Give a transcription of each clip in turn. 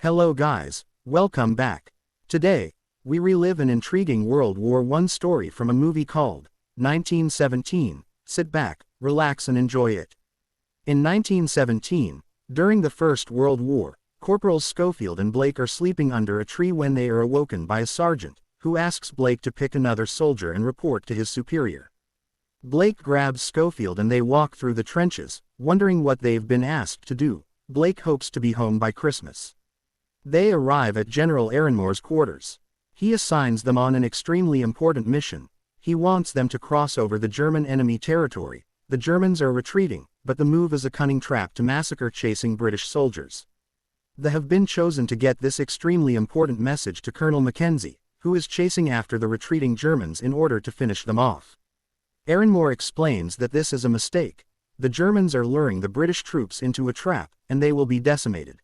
Hello guys, welcome back. Today, we relive an intriguing World War I story from a movie called 1917. Sit back, relax and enjoy it. In 1917, during the First World War, Corporals Schofield and Blake are sleeping under a tree when they are awoken by a sergeant, who asks Blake to pick another soldier and report to his superior. Blake grabs Schofield and they walk through the trenches, wondering what they've been asked to do. Blake hopes to be home by Christmas. They arrive at General Ehrenmohr's quarters. He assigns them on an extremely important mission. He wants them to cross over the German enemy territory. The Germans are retreating, but the move is a cunning trap to massacre chasing British soldiers. They have been chosen to get this extremely important message to Colonel MacKenzie, who is chasing after the retreating Germans in order to finish them off. Ehrenmohr explains that this is a mistake. The Germans are luring the British troops into a trap, and they will be decimated.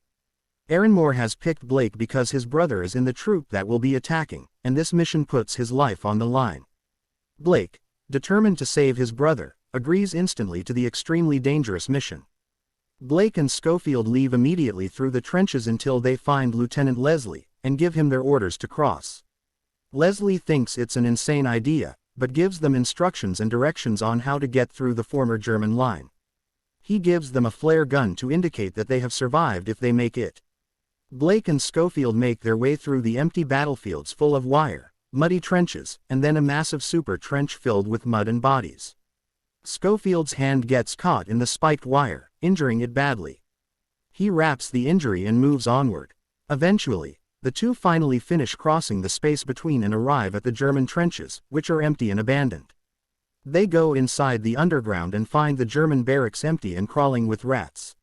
Ehrenmohr has picked Blake because his brother is in the troop that will be attacking, and this mission puts his life on the line. Blake, determined to save his brother, agrees instantly to the extremely dangerous mission. Blake and Schofield leave immediately through the trenches until they find Lieutenant Leslie, and give him their orders to cross. Leslie thinks it's an insane idea, but gives them instructions and directions on how to get through the former German line. He gives them a flare gun to indicate that they have survived if they make it. Blake and Schofield make their way through the empty battlefields full of wire, muddy trenches, and then a massive super trench filled with mud and bodies. Schofield's hand gets caught in the spiked wire, injuring it badly. He wraps the injury and moves onward. Eventually, the two finally finish crossing the space between and arrive at the German trenches, which are empty and abandoned. They go inside the underground and find the German barracks empty and crawling with rats.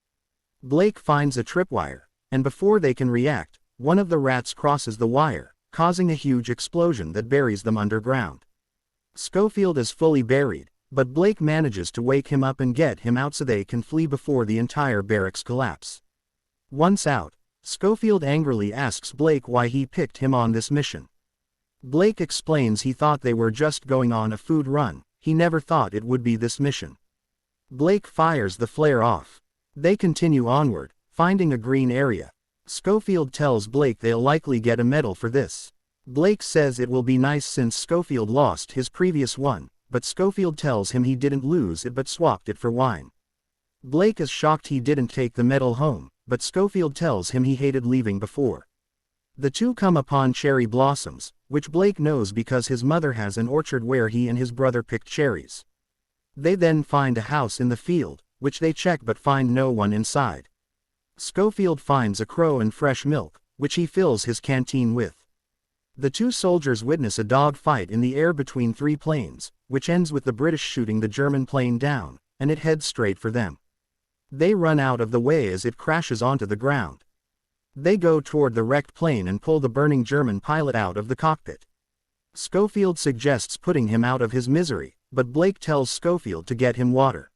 Blake finds a tripwire, and before they can react, one of the rats crosses the wire, causing a huge explosion that buries them underground. Schofield is fully buried, but Blake manages to wake him up and get him out so they can flee before the entire barracks collapse. Once out, Schofield angrily asks Blake why he picked him on this mission. Blake explains he thought they were just going on a food run, he never thought it would be this mission. Blake fires the flare off. They continue onward, finding a green area. Schofield tells Blake they'll likely get a medal for this. Blake says it will be nice since Schofield lost his previous one, but Schofield tells him he didn't lose it but swapped it for wine. Blake is shocked he didn't take the medal home, but Schofield tells him he hated leaving before. The two come upon cherry blossoms, which Blake knows because his mother has an orchard where he and his brother picked cherries. They then find a house in the field, which they check but find no one inside. Schofield finds a crow and fresh milk, which he fills his canteen with. The two soldiers witness a dog fight in the air between three planes, which ends with the British shooting the German plane down, and it heads straight for them. They run out of the way as it crashes onto the ground. They go toward the wrecked plane and pull the burning German pilot out of the cockpit. Schofield suggests putting him out of his misery, but Blake tells Schofield to get him water.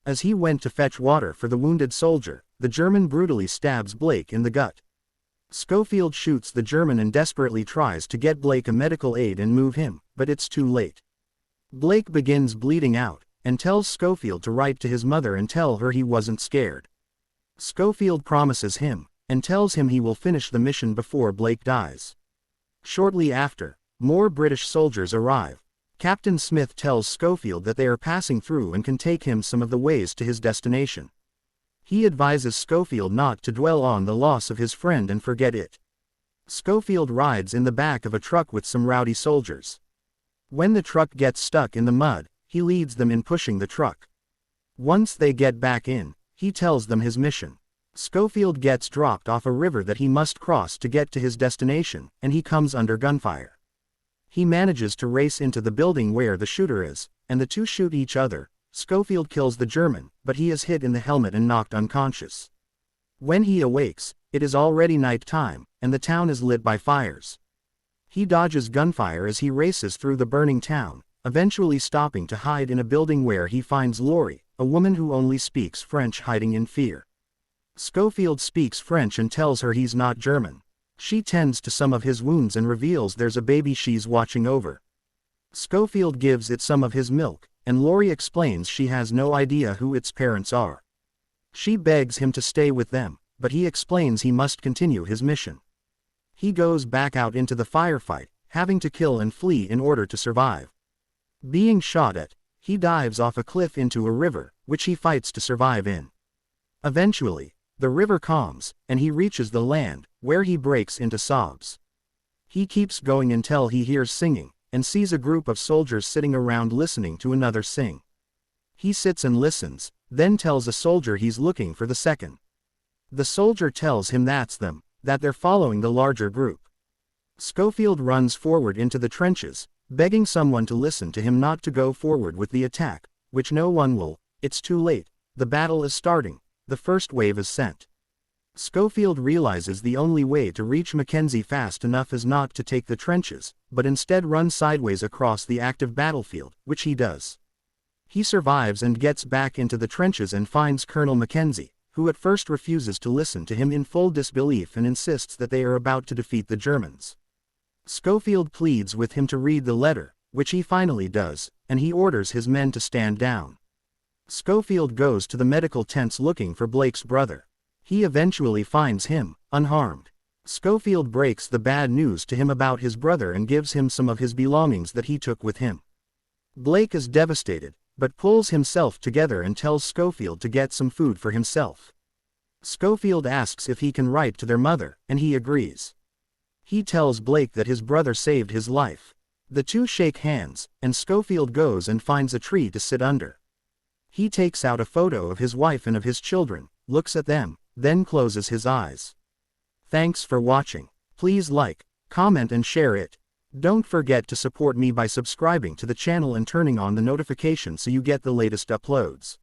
As he went to fetch water for the wounded soldier, the German brutally stabs Blake in the gut. Schofield shoots the German and desperately tries to get Blake a medical aid and move him, but it's too late. Blake begins bleeding out, and tells Schofield to write to his mother and tell her he wasn't scared. Schofield promises him, and tells him he will finish the mission before Blake dies. Shortly after, more British soldiers arrive. Captain Smith tells Schofield that they are passing through and can take him some of the ways to his destination. He advises Schofield not to dwell on the loss of his friend and forget it. Schofield rides in the back of a truck with some rowdy soldiers. When the truck gets stuck in the mud, he leads them in pushing the truck. Once they get back in, he tells them his mission. Schofield gets dropped off a river that he must cross to get to his destination, and he comes under gunfire. He manages to race into the building where the shooter is, and the two shoot each other. Schofield kills the German, but he is hit in the helmet and knocked unconscious. When he awakes, it is already night time, and the town is lit by fires. He dodges gunfire as he races through the burning town, eventually stopping to hide in a building where he finds Laurie, a woman who only speaks French hiding in fear. Schofield speaks French and tells her he's not German. She tends to some of his wounds and reveals there's a baby she's watching over. Schofield gives it some of his milk, and Laurie explains she has no idea who its parents are. She begs him to stay with them, but he explains he must continue his mission. He goes back out into the firefight, having to kill and flee in order to survive. Being shot at, he dives off a cliff into a river, which he fights to survive in. Eventually, the river calms, and he reaches the land, where he breaks into sobs. He keeps going until he hears singing, and sees a group of soldiers sitting around listening to another sing. He sits and listens, then tells a soldier he's looking for the second. The soldier tells him that's them, that they're following the larger group. Schofield runs forward into the trenches, begging someone to listen to him not to go forward with the attack, which no one will. It's too late, the battle is starting, the first wave is sent. Schofield realizes the only way to reach MacKenzie fast enough is not to take the trenches, but instead run sideways across the active battlefield, which he does. He survives and gets back into the trenches and finds Colonel MacKenzie, who at first refuses to listen to him in full disbelief and insists that they are about to defeat the Germans. Schofield pleads with him to read the letter, which he finally does, and he orders his men to stand down. Schofield goes to the medical tents looking for Blake's brother. He eventually finds him, unharmed. Schofield breaks the bad news to him about his brother and gives him some of his belongings that he took with him. Blake is devastated, but pulls himself together and tells Schofield to get some food for himself. Schofield asks if he can write to their mother, and he agrees. He tells Blake that his brother saved his life. The two shake hands, and Schofield goes and finds a tree to sit under. He takes out a photo of his wife and of his children, looks at them, then closes his eyes. Thanks for watching. Please like, comment and share it. Don't forget to support me by subscribing to the channel and turning on the notifications so you get the latest uploads.